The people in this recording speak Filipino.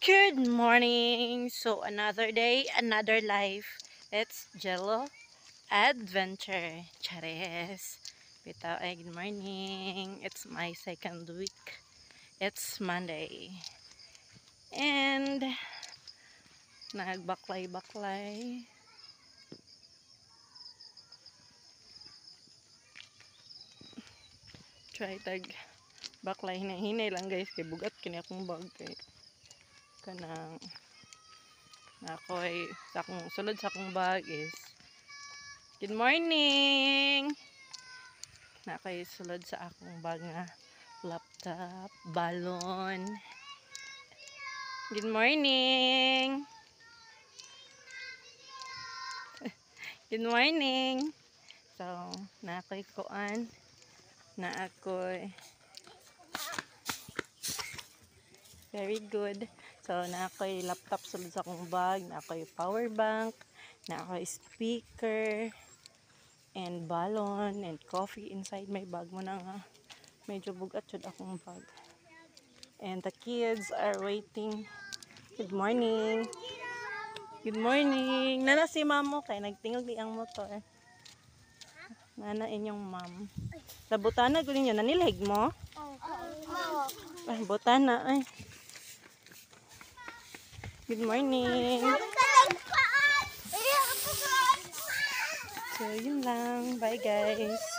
Good morning! So, another day, another life. It's Jello Adventure. Chares! Bitaw ay good morning. It's my second week. It's Monday. And, nagbaklay-baklay. Try tag baklay hinay-hinay lang guys. Kay bugat kini akong bag kay kanang ako'y sulod sa akong bag is good morning na ako'y sulod sa akong bag nga laptop, balon. Good morning. Good morning. So na ako'y kuan na ako'y very good. So, na ako'y laptop sulod sa akong bag, na ako'y power bank, na ako'y speaker, and balon, and coffee inside my bag mo na nga. Medyo bugat yun akong bag. And the kids are waiting. Good morning. Good morning. Nana si mamo kay nagtingog di ang motor. Nana inyong mom. Sa butana gunin yun, nanilig mo? Butana ay. Good morning. So, yun lang. Bye, guys.